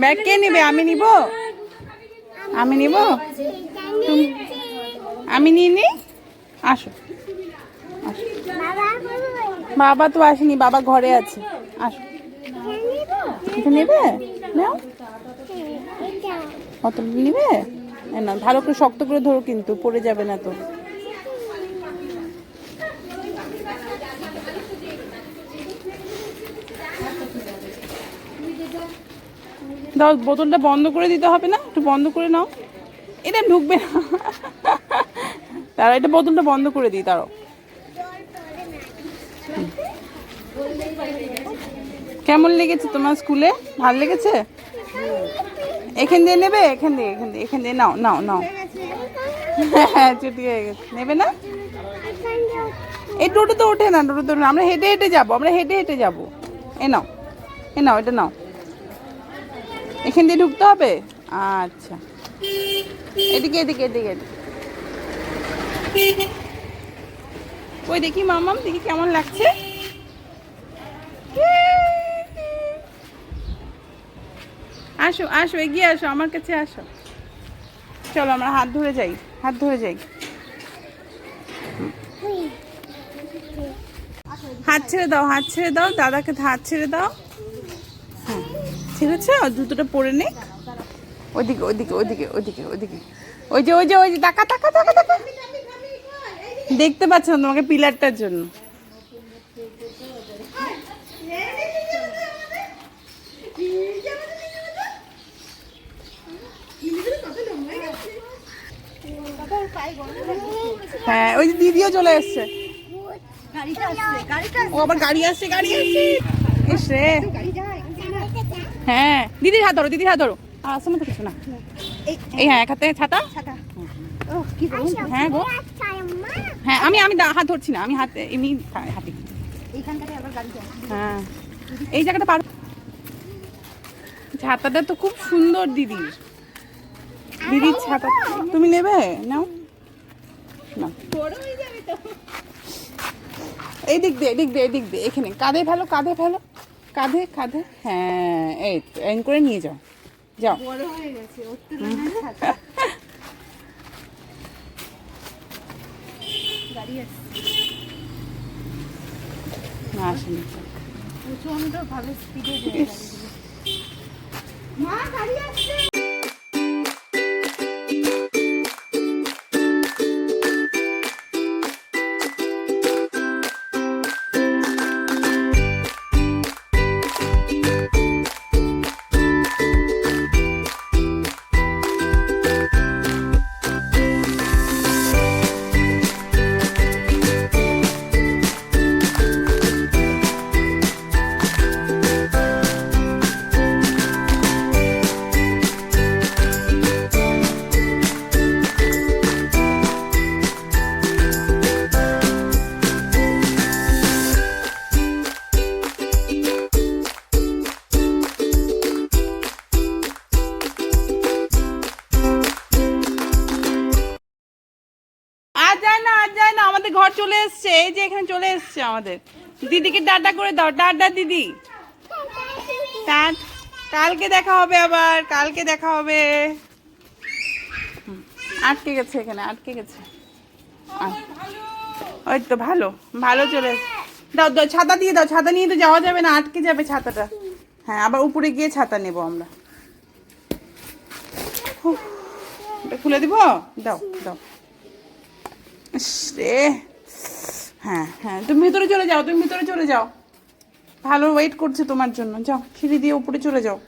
Bag কে নিবে? আমি নিব, আমি নিব, আমি নিয়ে নি। আসো আসো, বাবা তো আসেনি, বাবা ঘরে আছে। আসো, এটা নেবে? নাও, কত নিবে? না, ভালো করে শক্ত করে ধরো কিন্তু পড়ে যাবে না তো। দাও, বোতলটা বন্ধ করে দিতে হবে না? একটু বন্ধ করে নাও, এটা ঢুকবে না। তারা এটা বোতলটা বন্ধ করে দিই, তারও। কেমন লেগেছে তোমার স্কুলে? ভালো লেগেছে? এখান দিয়ে নেবে? এখান দিয়ে, এখান দিয়ে, এখান দিয়ে নাও, নাও, নাও। হ্যাঁ, ছুটি হয়ে গেছে, নেবে না? এই টোটো তো ওঠে না, টোটো তো আমরা হেঁটে হেঁটে যাবো, আমরা হেঁটে হেঁটে যাবো। এ নাও, এ নাও, এটা নাও। এখান দিয়ে ঢুকতে হবে? আচ্ছা, এদিকে এদিকে এদিকে এদিকে। ওই দেখি মামাম, দেখি কেমন লাগছে। আসো আসো, এগিয়ে আসো, আমার কাছে আসো। চলো আমরা হাত ধরে যাই, হাত ধরে যাই। হাত ছেড়ে দাও, হাত ছেড়ে দাও, দাদাকে হাত ছেড়ে দাও। হ্যাঁ, ঠিক আছে, জুতোটা পরে নে। ওইদিকে ওইদিকে ওইদিকে ওইদিকে ওইদিকে, ওই যে ওই যে ওই যে, টাকা টাকা টাকা টাকা। দেখতে পাচ্ছ না তোমাকে পিলারটার জন্য। হ্যাঁ, ওই যে দিদিও চলে এসছে। ও আবার গাড়ি আসছে, গাড়ি আসছে। ইস রে। হ্যাঁ, দিদির হাত ধরো, দিদির হাত ধরো। আসছে না তো কিছু না। এই হ্যাঁ, এক হাতে ছাতা। হ্যাঁ গো, হ্যাঁ, আমি আমি হাত ধরছি না, আমি হাত এমনি হাতে। হ্যাঁ, এই জায়গাটা পার। ছাতাটা তো খুব সুন্দর দিদির, দিদির ছাতা। তুমি নেবে? নাও না, এই দিক দিয়ে, এদিক দিয়ে, এদিক দিয়ে, এখানে কাঁধে ফেলো, কাঁধে ফেলো, কাঁধে কাঁধে। হ্যাঁ, এই তো এন করে নিয়ে যাও, যাও। না, আসেনি। প্রচন্ড ভাবে স্পিডে মা গাড়ি আসছে। আমাদের ঘর চলে এসছে, এই যে এখানে চলে এসছে আমাদের। দিদিকে টাটা করে দাও, টাটা দিদি। কালকে দেখা হবে, আবার কালকে দেখা হবে। আটকে গেছে, এখানে আটকে গেছে। ওই তো ভালো ভালো চলে এসছে। দাও দাও, ছাতা দিয়ে দাও, ছাতা নিয়ে তো যাওয়া যাবে না, আটকে যাবে ছাতাটা। হ্যাঁ, আবার উপরে গিয়ে ছাতা নেবো আমরা। খুলে দিব, দাও দাও। রে, হ্যাঁ হ্যাঁ, তুমি ভিতরে চলে যাও, তুমি ভিতরে চলে যাও। ভালো ওয়েট করছে তোমার জন্য, যাও সিঁড়ি দিয়ে উপরে চলে যাও।